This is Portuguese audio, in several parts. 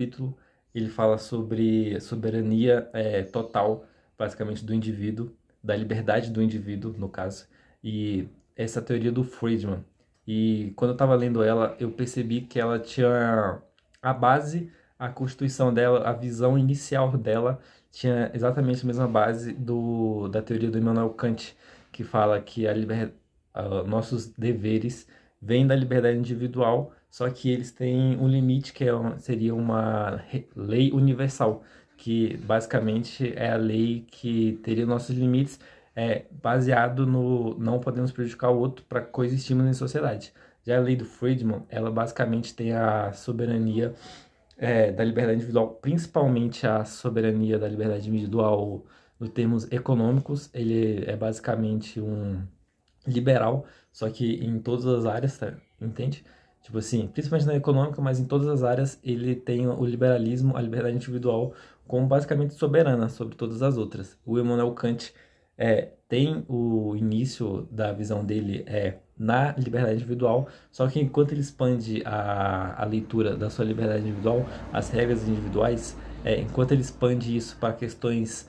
capítulo ele fala sobre soberania total, basicamente, do indivíduo, da liberdade do indivíduo, no caso, e essa teoria do Friedman. E quando eu estava lendo ela, eu percebi que ela tinha a base, a constituição dela, a visão inicial dela, tinha exatamente a mesma base da teoria do Immanuel Kant, que fala que nossos deveres vêm da liberdade individual, só que eles têm um limite que seria uma lei universal, que basicamente é a lei que teria nossos limites, baseado no não podemos prejudicar o outro para coexistirmos em sociedade. Já a lei do Friedman, ela basicamente tem a soberania da liberdade individual, principalmente a soberania da liberdade individual nos termos econômicos. Ele é basicamente um liberal, só que em todas as áreas, tá? Entende? Tipo assim, principalmente na econômica, mas em todas as áreas ele tem o liberalismo, a liberdade individual, como basicamente soberana sobre todas as outras. O Immanuel Kant tem o início da visão dele na liberdade individual, só que enquanto ele expande a leitura da sua liberdade individual, as regras individuais, enquanto ele expande isso para questões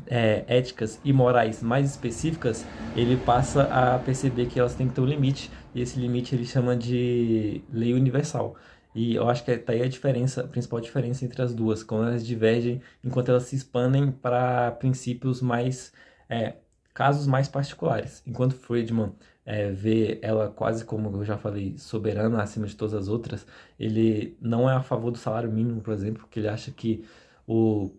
éticas e morais mais específicas, ele passa a perceber que elas têm que ter um limite, e esse limite ele chama de lei universal. E eu acho que tá aí a principal diferença entre as duas, quando elas divergem, enquanto elas se expandem para princípios mais, casos mais particulares. Enquanto Friedman vê ela quase como eu já falei, soberana acima de todas as outras, ele não é a favor do salário mínimo, por exemplo, porque ele acha que o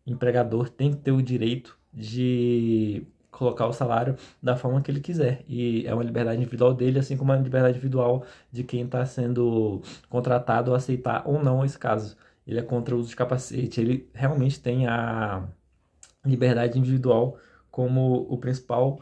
empregador tem que ter o direito de colocar o salário da forma que ele quiser. E é uma liberdade individual dele, assim como é uma liberdade individual de quem está sendo contratado a aceitar ou não esse caso. Ele é contra o uso de capacete, ele realmente tem a liberdade individual como o principal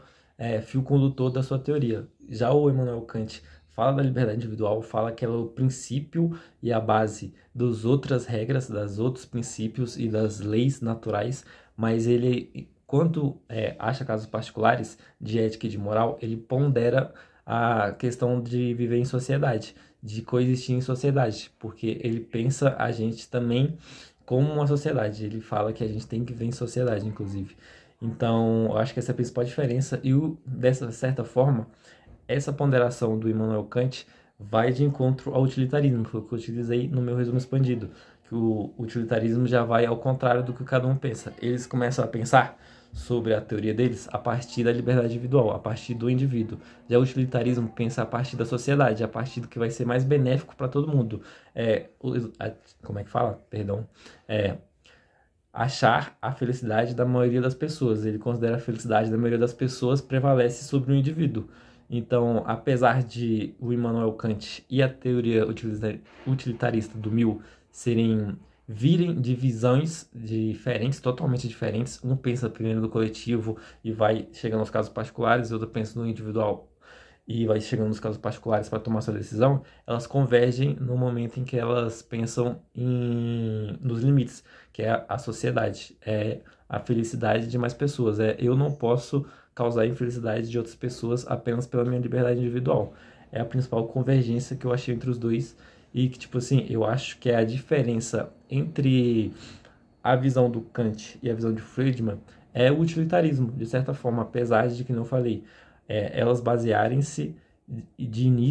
fio condutor da sua teoria. Já o Immanuel Kant fala da liberdade individual, fala que ela é o princípio e a base das outras regras, dos outros princípios e das leis naturais, mas ele, quando acha casos particulares de ética e de moral, ele pondera a questão de viver em sociedade, de coexistir em sociedade, porque ele pensa a gente também como uma sociedade. Ele fala que a gente tem que viver em sociedade, inclusive. Então, eu acho que essa é a principal diferença. E, dessa certa forma, essa ponderação do Immanuel Kant vai de encontro ao utilitarismo, que foi o que eu utilizei no meu resumo expandido. Que o utilitarismo já vai ao contrário do que cada um pensa. Eles começam a pensar sobre a teoria deles a partir da liberdade individual, a partir do indivíduo. Já o utilitarismo pensa a partir da sociedade, a partir do que vai ser mais benéfico para todo mundo. Como é que fala? Perdão. Achar a felicidade da maioria das pessoas. Ele considera a felicidade da maioria das pessoas prevalece sobre o indivíduo. Então, apesar de o Immanuel Kant e a teoria utilitarista do Mill virem de visões diferentes, totalmente diferentes, um pensa primeiro no coletivo e vai chegando aos casos particulares, o outro pensa no individual e vai chegando nos casos particulares para tomar sua decisão, elas convergem no momento em que elas pensam nos limites, que é a sociedade, é a felicidade de mais pessoas. Eu não posso causar infelicidade de outras pessoas apenas pela minha liberdade individual. É a principal convergência que eu achei entre os dois e que, tipo assim, eu acho que é a diferença entre a visão do Kant e a visão de Friedman é o utilitarismo, de certa forma, apesar de que, não falei, elas basearem-se de início